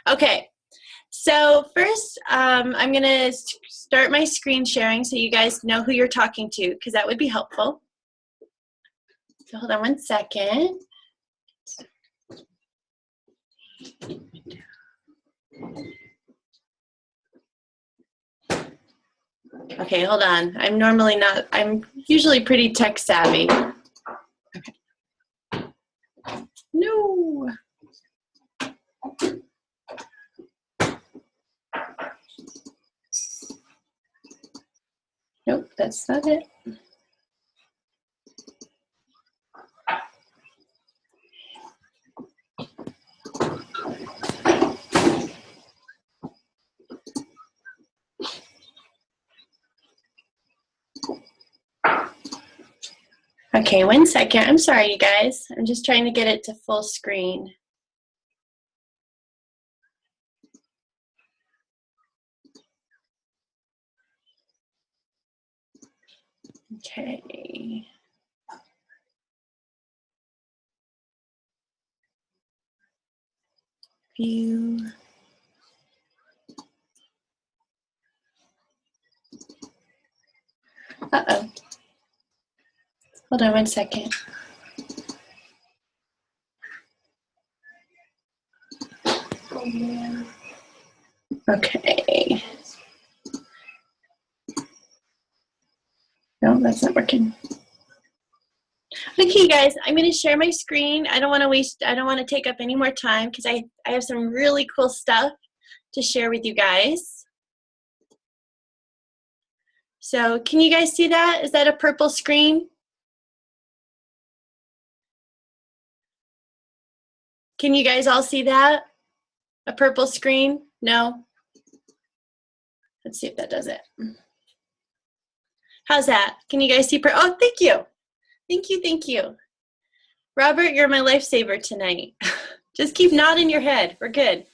Okay, so first I'm going to start my screen sharing so you guys know who you're talking to, because that would be helpful. So hold on one second. Okay, hold on. I'm usually pretty tech savvy. Okay. No. Nope, that's not it. Okay, one second. I'm sorry, you guys. I'm just trying to get it to full screen. Okay. View. Uh-oh. Hold on one second. Okay. No, that's not working. Okay, guys, I'm going to share my screen. I don't want to take up any more time because I have some really cool stuff to share with you guys. So can you guys see that? Is that a purple screen? Can you guys all see that? A purple screen? No? Let's see if that does it. How's that? Can you guys see? Oh, thank you. Thank you, thank you. Robert, you're my lifesaver tonight. Just keep nodding your head. We're good.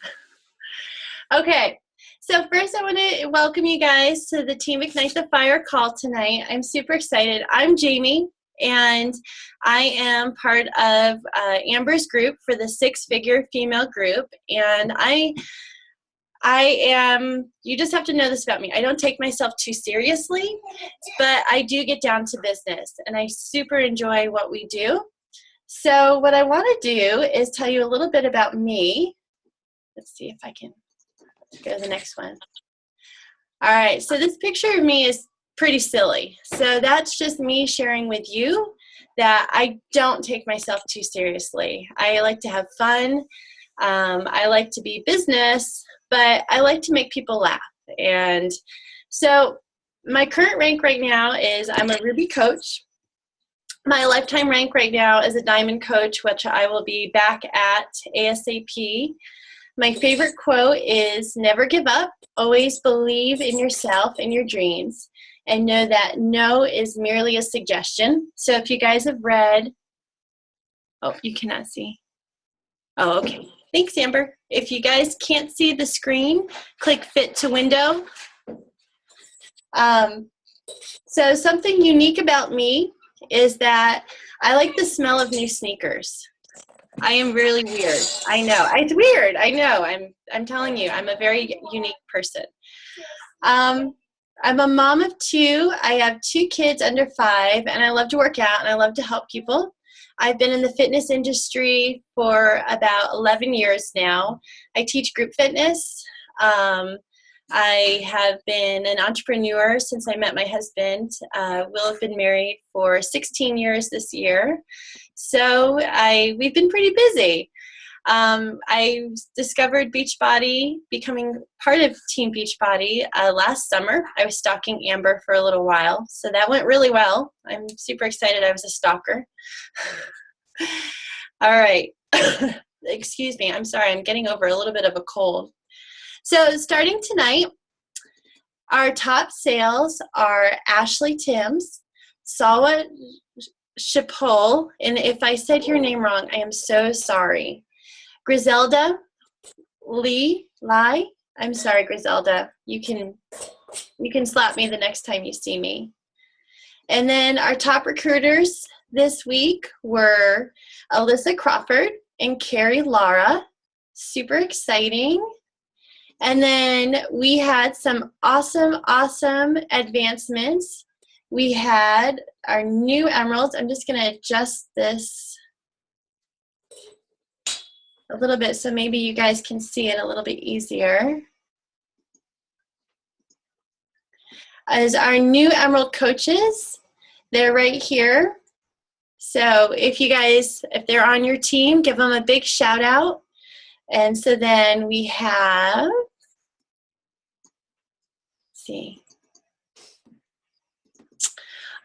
Okay, so first I want to welcome you guys to the Team Ignite the Fire call tonight. I'm super excited. I'm Jamie, and I am part of Amber's group for the six-figure female group, and I am, you just have to know this about me, I don't take myself too seriously, but I do get down to business, and I super enjoy what we do. So what I want to do is tell you a little bit about me. Let's see if I can go to the next one. All right, so this picture of me is pretty silly. So that's just me sharing with you that I don't take myself too seriously. I like to have fun. I like to be business, but I like to make people laugh. And so my current rank right now is I'm a Ruby coach. My lifetime rank right now is a diamond coach, which I will be back at ASAP. My favorite quote is never give up, always believe in yourself and your dreams, and know that no is merely a suggestion. So if you guys have read, oh, you cannot see. Oh, okay. Thanks, Amber. If you guys can't see the screen, click Fit to Window. So something unique about me is that I like the smell of new sneakers. I am really weird. I know. It's weird. I know. I'm telling you, I'm a very unique person. I'm a mom of two. I have two kids under 5, and I love to work out, and I love to help people. I've been in the fitness industry for about 11 years now. I teach group fitness. I have been an entrepreneur since I met my husband. We'll have been married for 16 years this year. So we've been pretty busy. I discovered Beachbody, becoming part of Team Beachbody last summer. I was stalking Amber for a little while, so that went really well. I'm super excited I was a stalker. All right. Excuse me. I'm sorry. I'm getting over a little bit of a cold. So starting tonight, our top sales are Ashley Timms, Sawa Chapol, and if I said your name wrong, I am so sorry. Griselda Lai, I'm sorry, Griselda. You can slap me the next time you see me. And then our top recruiters this week were Alyssa Crawford and Carrie Lara. Super exciting. And then we had some awesome advancements. We had our new emeralds. I'm just going to adjust this a little bit so maybe you guys can see it a little bit easier. As our new emerald coaches, they're right here. So if you guys, if they're on your team, give them a big shout out. And so then we have, let's see,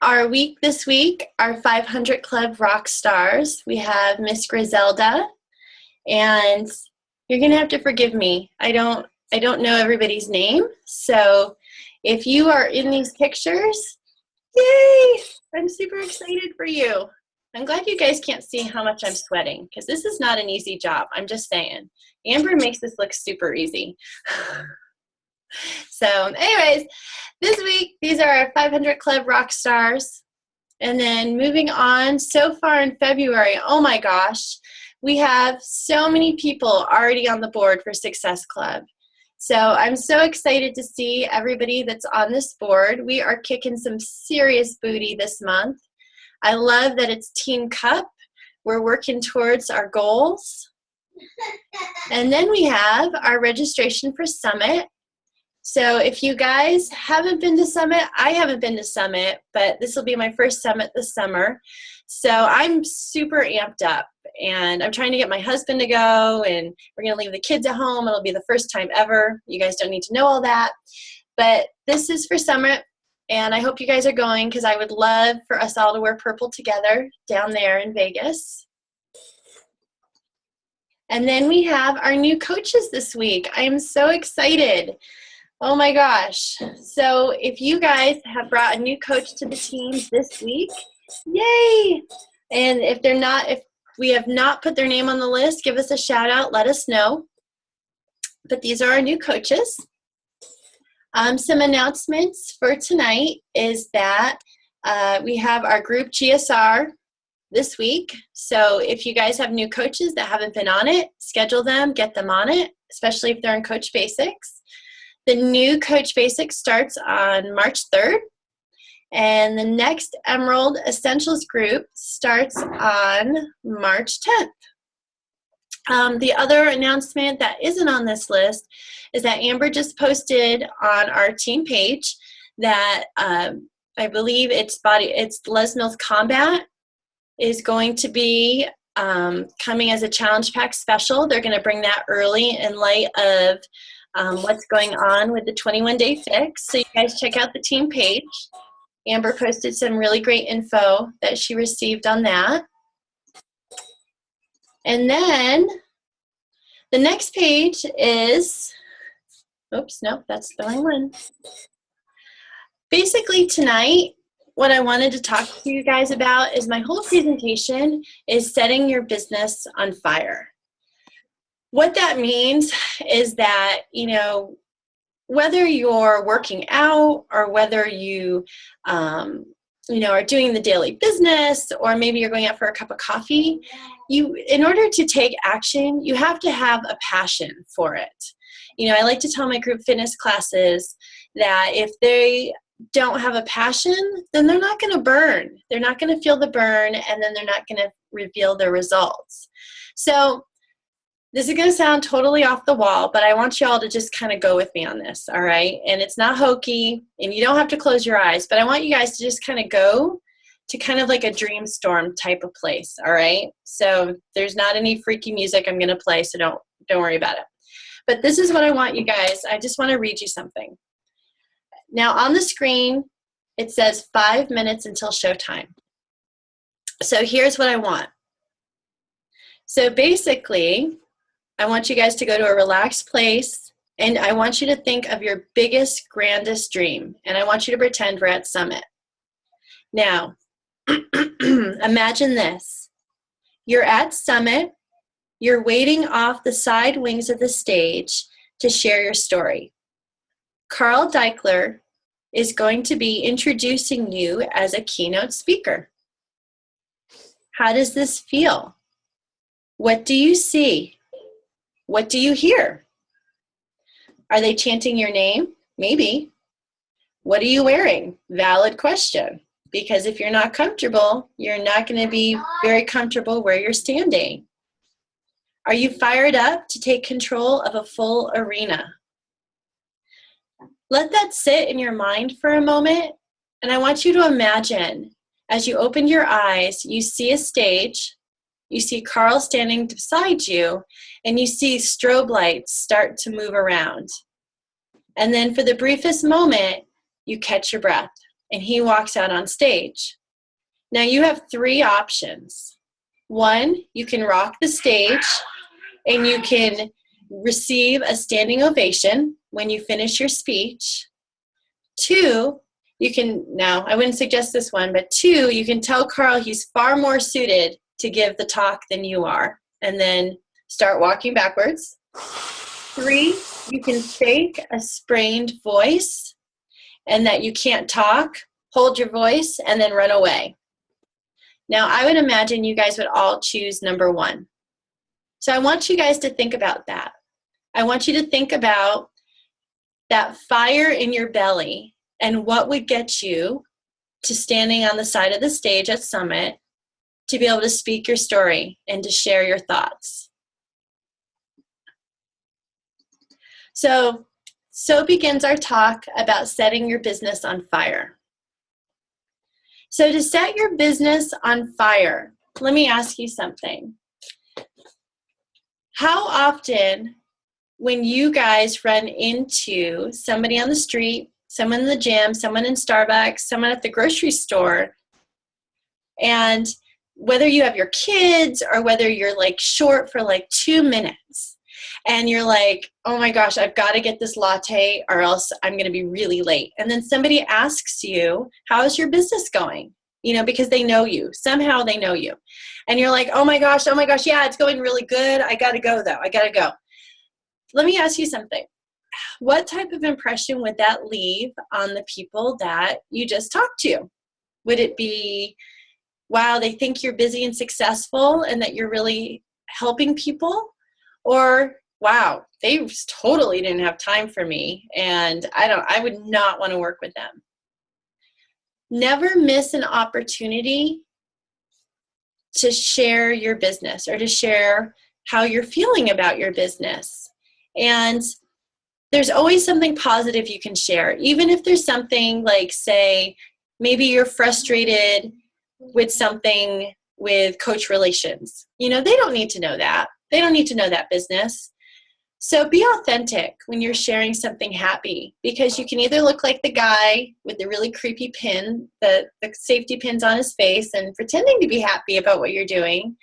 our week this week, our 500 Club rock stars. We have Miss Griselda, and you're gonna have to forgive me. I don't know everybody's name. So if you are in these pictures, yay! I'm super excited for you. I'm glad you guys can't see how much I'm sweating because this is not an easy job. I'm just saying. Amber makes this look super easy. So anyways, this week, these are our 500 Club rock stars. And then moving on, so far in February, oh my gosh, we have so many people already on the board for Success Club. So I'm so excited to see everybody that's on this board. We are kicking some serious booty this month. I love that it's Team Cup. We're working towards our goals. And then we have our registration for Summit. So if you guys haven't been to Summit, I haven't been to Summit, but this will be my first Summit this summer. So I'm super amped up, and I'm trying to get my husband to go, and we're going to leave the kids at home. It'll be the first time ever. You guys don't need to know all that. But this is for Summit, and I hope you guys are going because I would love for us all to wear purple together down there in Vegas. And then we have our new coaches this week. I am so excited. Oh my gosh. So if you guys have brought a new coach to the team this week, yay! And if we have not put their name on the list, give us a shout out, let us know. But these are our new coaches. Some announcements for tonight is that we have our group GSR this week. So if you guys have new coaches that haven't been on it, schedule them, get them on it, especially if they're in Coach Basics. The new Coach Basics starts on March 3rd, and the next Emerald Essentials group starts on March 10th. The other announcement that isn't on this list is that Amber just posted on our team page that I believe it's Les Mills Combat is going to be coming as a challenge pack special. They're going to bring that early in light of what's going on with the 21-day fix. So you guys check out the team page. Amber posted some really great info that she received on that. And then the next page is, oops, nope, that's the wrong one. Basically tonight, what I wanted to talk to you guys about is my whole presentation is setting your business on fire. What that means is that, you know, whether you're working out or whether you, are doing the daily business, or maybe you're going out for a cup of coffee, in order to take action, you have to have a passion for it. You know, I like to tell my group fitness classes that if they don't have a passion, then they're not going to burn. They're not going to feel the burn, and then they're not going to reveal their results. So this is going to sound totally off the wall, but I want you all to just kind of go with me on this, all right? And it's not hokey, and you don't have to close your eyes, but I want you guys to just kind of go to kind of like a dream storm type of place, all right? So there's not any freaky music I'm going to play, so don't worry about it. But this is what I want you guys. I just want to read you something. Now on the screen, it says 5 minutes until showtime. So here's what I want. So basically, I want you guys to go to a relaxed place, and I want you to think of your biggest, grandest dream, and I want you to pretend we're at Summit. Now, imagine this. You're at Summit. You're waiting off the side wings of the stage to share your story. Carl Deichler is going to be introducing you as a keynote speaker. How does this feel? What do you see? What do you hear? Are they chanting your name? Maybe. What are you wearing? Valid question. Because if you're not comfortable, you're not going to be very comfortable where you're standing. Are you fired up to take control of a full arena? Let that sit in your mind for a moment, and I want you to imagine as you open your eyes, you see a stage, you see Carl standing beside you, and you see strobe lights start to move around. And then for the briefest moment, you catch your breath, and he walks out on stage. Now you have three options. One, you can rock the stage, and you can receive a standing ovation when you finish your speech. Two, you can, now I wouldn't suggest this one, but two, you can tell Carl he's far more suited to give the talk than you are, and then start walking backwards. Three, you can fake a sprained voice and that you can't talk, hold your voice, and then run away. Now, I would imagine you guys would all choose number one. So I want you guys to think about that. I want you to think about that fire in your belly and what would get you to standing on the side of the stage at Summit to be able to speak your story and to share your thoughts. So begins our talk about setting your business on fire. So to set your business on fire, let me ask you something. How often when you guys run into somebody on the street, someone in the gym, someone in Starbucks, someone at the grocery store, and whether you have your kids or whether you're like short for like 2 minutes and you're like, oh my gosh, I've got to get this latte or else I'm going to be really late. And then somebody asks you, how is your business going? You know, because they know you. Somehow they know you. And you're like, oh my gosh, yeah, it's going really good. I got to go though. I got to go. Let me ask you something. What type of impression would that leave on the people that you just talked to? Would it be, wow, they think you're busy and successful and that you're really helping people? Or, wow, they totally didn't have time for me and I would not want to work with them. Never miss an opportunity to share your business or to share how you're feeling about your business. And there's always something positive you can share, even if there's something like, say, maybe you're frustrated with something with coach relations. You know, they don't need to know that. They don't need to know that business. So be authentic when you're sharing something happy, because you can either look like the guy with the really creepy pin, the safety pins on his face and pretending to be happy about what you're doing,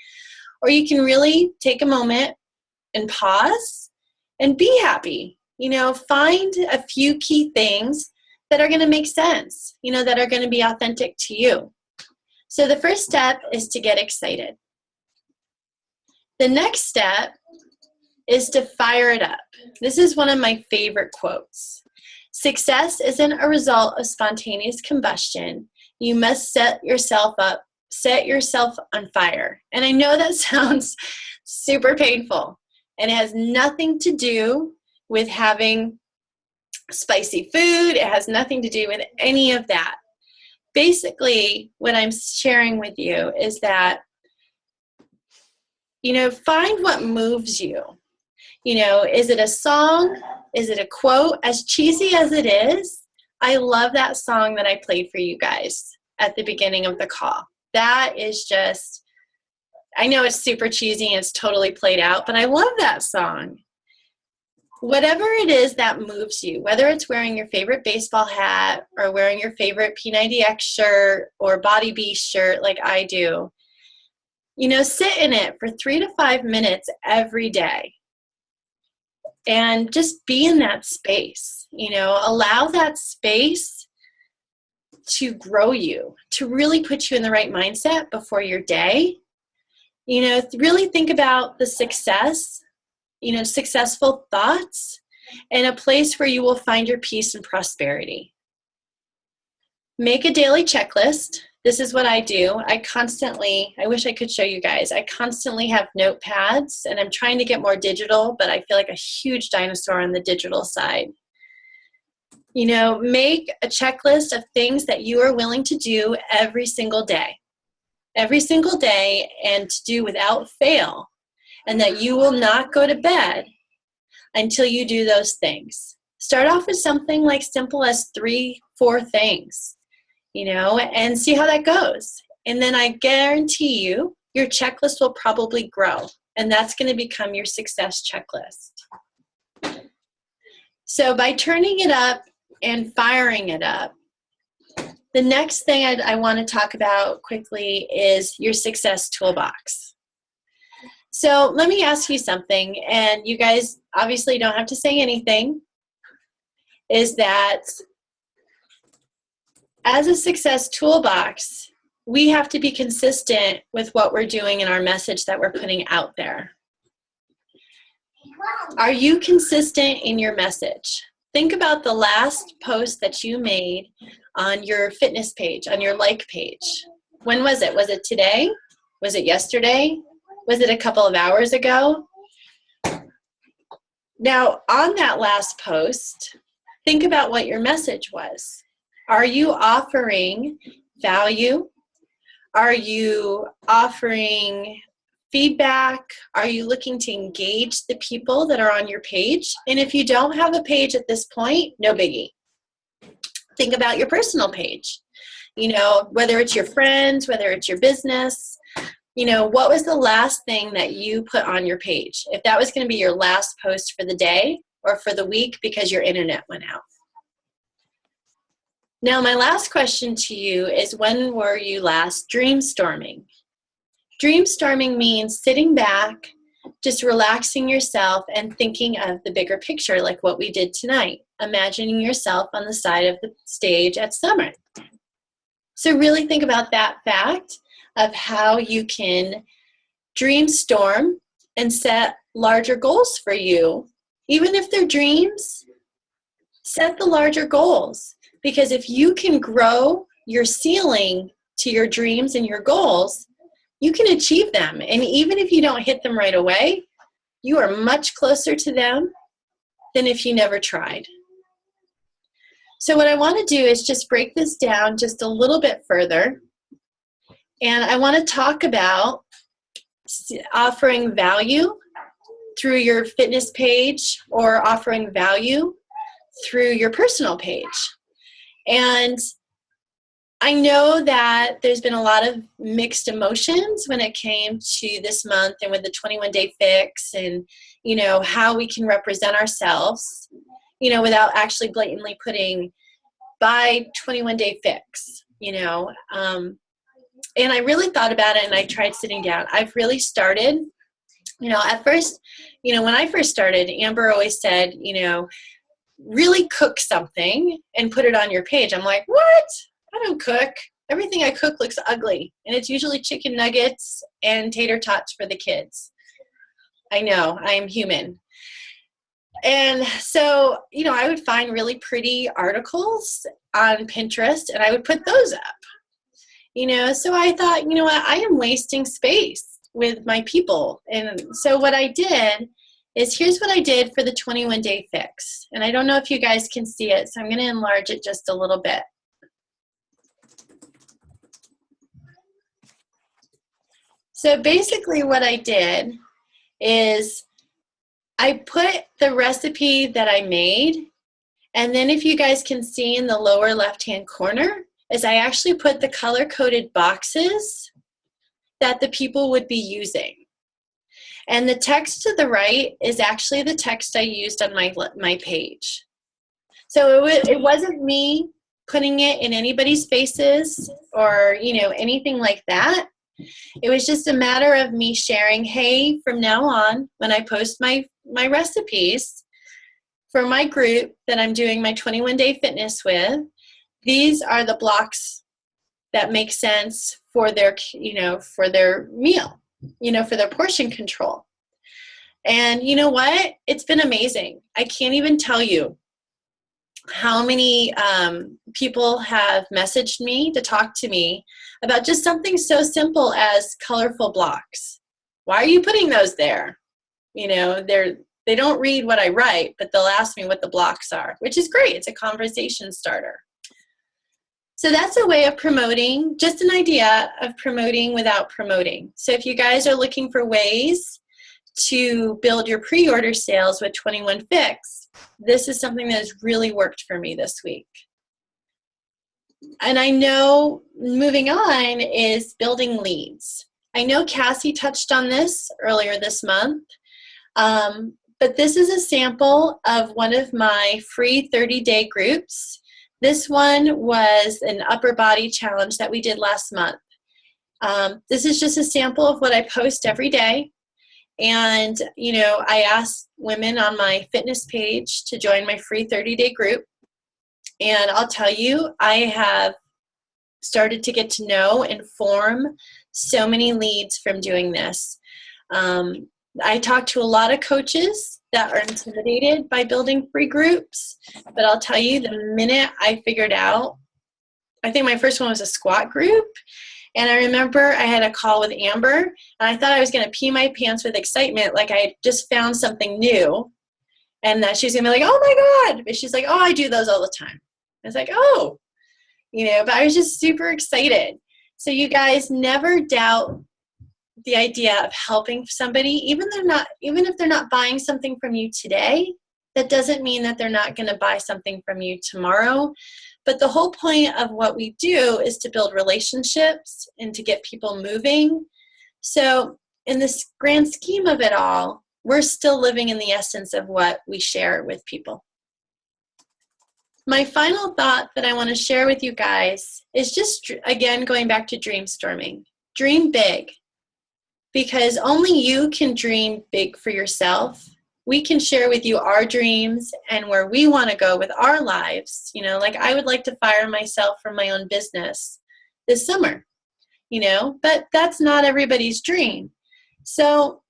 or you can really take a moment and pause and be happy. You know, find a few key things that are going to make sense, you know, that are going to be authentic to you. So the first step is to get excited. The next step is to fire it up. This is one of my favorite quotes. Success isn't a result of spontaneous combustion. You must set yourself on fire. And I know that sounds super painful, and it has nothing to do with having spicy food. It has nothing to do with any of that. Basically, what I'm sharing with you is that, you know, find what moves you. You know, is it a song? Is it a quote? As cheesy as it is, I love that song that I played for you guys at the beginning of the call. That is just, I know it's super cheesy and it's totally played out, but I love that song. Whatever it is that moves you, whether it's wearing your favorite baseball hat or wearing your favorite P90X shirt or Body Beast shirt like I do, you know, sit in it for 3 to 5 minutes every day. And just be in that space, you know, allow that space to grow you, to really put you in the right mindset before your day. You know, really think about the success, you know, successful thoughts, and a place where you will find your peace and prosperity. Make a daily checklist. this is what I do. I wish I could show you guys. I constantly have notepads, and I'm trying to get more digital, but I feel like a huge dinosaur on the digital side. You know, make a checklist of things that you are willing to do every single day, and to do without fail, and that you will not go to bed until you do those things. Start off with something like simple as 3-4 things, you know, and see how that goes. And then I guarantee you, your checklist will probably grow, and that's going to become your success checklist. So by turning it up and firing it up, the next thing I want to talk about quickly is your success toolbox. So let me ask you something, and you guys obviously don't have to say anything, is that as a success toolbox, we have to be consistent with what we're doing in our message that we're putting out there. Are you consistent in your message? Think about the last post that you made on your fitness page, on your like page. When was it? Was it today? Was it yesterday? Was it a couple of hours ago? Now, on that last post, think about what your message was. Are you offering value? Are you offering feedback? Are you looking to engage the people that are on your page? And if you don't have a page at this point, no biggie. Think about your personal page. You know, whether it's your friends, whether it's your business, you know, what was the last thing that you put on your page? If that was going to be your last post for the day or for the week because your internet went out. Now, my last question to you is, when were you last dreamstorming? Dreamstorming means sitting back, just relaxing yourself and thinking of the bigger picture, like what we did tonight, imagining yourself on the side of the stage at Summit. So really think about that fact of how you can dreamstorm and set larger goals for you. Even if they're dreams, set the larger goals. Because if you can grow your ceiling to your dreams and your goals, you can achieve them. And even if you don't hit them right away, you are much closer to them than if you never tried. So what I want to do is just break this down just a little bit further. And I want to talk about offering value through your fitness page or offering value through your personal page. And I know that there's been a lot of mixed emotions when it came to this month and with the 21-day fix and, you know, how we can represent ourselves, you know, without actually blatantly putting by 21-day fix, you know. And I really thought about it and I tried sitting down. I've really started, you know, at first, you know, when I first started, Amber always said, you know, really cook something and put it on your page. I'm like, what? I don't cook. Everything I cook looks ugly. And it's usually chicken nuggets and tater tots for the kids. I know, I am human. And so, you know, I would find really pretty articles on Pinterest and I would put those up. You know, so I thought, you know what, I am wasting space with my people. And so what I did is, here's what I did for the 21-day fix. And I don't know if you guys can see it, so I'm going to enlarge it just a little bit. So basically what I did is I put the recipe that I made, and then if you guys can see in the lower left-hand corner, is I actually put the color-coded boxes that the people would be using. And the text to the right is actually the text I used on my page. So it wasn't me putting it in anybody's faces or, you know, anything like that. It was just a matter of me sharing, hey, from now on, when I post my recipes for my group that I'm doing my 21-day fitness with, these are the blocks that make sense for their, you know, for their meal, you know, for their portion control. And you know what? It's been amazing. I can't even tell you how many people have messaged me to talk to me about just something so simple as colorful blocks. Why are you putting those there? You know, they don't read what I write, but they'll ask me what the blocks are, which is great. It's a conversation starter. So that's a way of promoting, just an idea of promoting without promoting. So if you guys are looking for ways to build your pre-order sales with 21 Fix, this is something that has really worked for me this week. And I know moving on is building leads. I know Cassie touched on this earlier this month, but this is a sample of one of my free 30-day groups. This one was an upper body challenge that we did last month. This is just a sample of what I post every day. And, you know, I asked women on my fitness page to join my free 30-day group. And I'll tell you, I have started to get to know and form so many leads from doing this. I talk to a lot of coaches that are intimidated by building free groups, but I'll tell you, the minute I figured out, I think my first one was a squat group, and I remember I had a call with Amber, and I thought I was going to pee my pants with excitement, like I had just found something new, and that she's going to be like, oh my God, but she's like, oh, I do those all the time. I was like, oh, you know, but I was just super excited. So you guys never doubt the idea of helping somebody, even if they're not buying something from you today. That doesn't mean that they're not going to buy something from you tomorrow. But the whole point of what we do is to build relationships and to get people moving. So in this grand scheme of it all, we're still living in the essence of what we share with people. My final thought that I want to share with you guys is just, again, going back to dreamstorming. Dream big. Because only you can dream big for yourself. We can share with you our dreams and where we want to go with our lives. You know, like I would like to fire myself from my own business this summer, you know, but that's not everybody's dream. So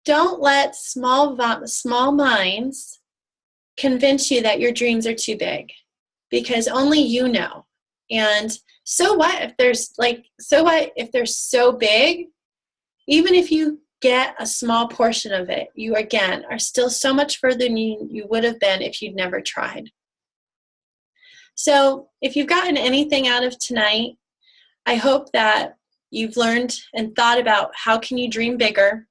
don't let small minds convince you that your dreams are too big, because only you know. And so what if they're so big? Even if you get a small portion of it, you, again, are still so much further than you would have been if you'd never tried. So if you've gotten anything out of tonight, I hope that you've learned and thought about how can you dream bigger,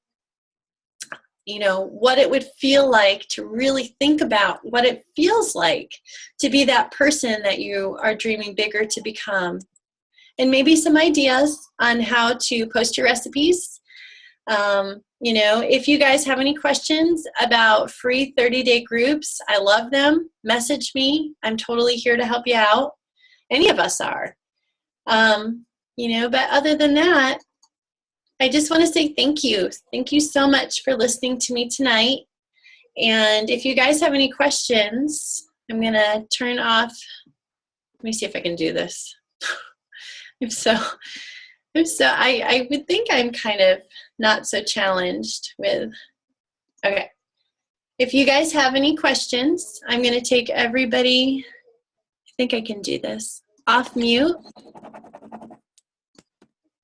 you know, what it would feel like to really think about what it feels like to be that person that you are dreaming bigger to become. And maybe some ideas on how to post your recipes. You know, if you guys have any questions about free 30-day groups, I love them. Message me. I'm totally here to help you out. Any of us are. You know, but other than that, I just want to say thank you. Thank you so much for listening to me tonight. And if you guys have any questions, I'm going to turn off. Let me see if I can do this. I would think I'm kind of not so challenged with, okay. If you guys have any questions, I'm going to take everybody, I think I can do this, off mute.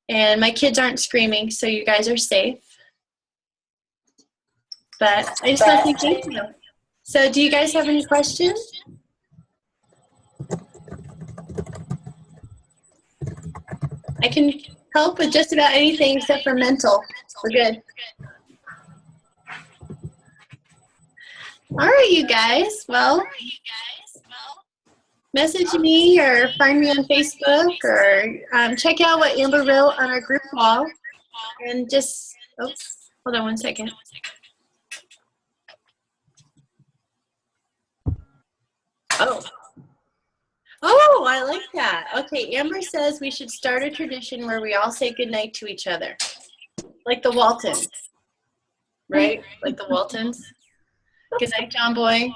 And my kids aren't screaming, so you guys are safe. But I just want to say thank you. So do you guys have any questions? I can help with just about anything except for mental. We're good. All right, you guys. Well, message me or find me on Facebook or check out what Amber wrote on our group wall. And just, oops, hold on one second. Oh, I like that. Okay, Amber says we should start a tradition where we all say goodnight to each other. Like the Waltons, right? Like the Waltons. Good night, John Boy.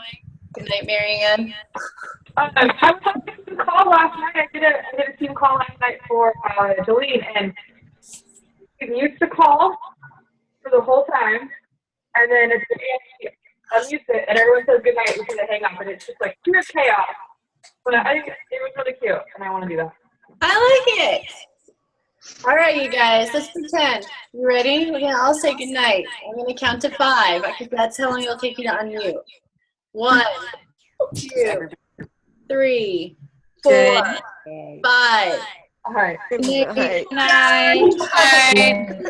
Good night, Marianne. I was on a team call last night. I did a team call last night for Jolene, and she mutes the call for the whole time, and then it's unmutes it, and everyone says good night before they hang up, and it's just like pure chaos. But I think it was really cute, and I want to do that. I like it. All right, you guys, let's pretend. You ready? We're going to all say goodnight. I'm going to count to 5 because that's how long it'll take you to unmute. 1, 2, 3, 4, 5. All right. Good Good night. night. Night.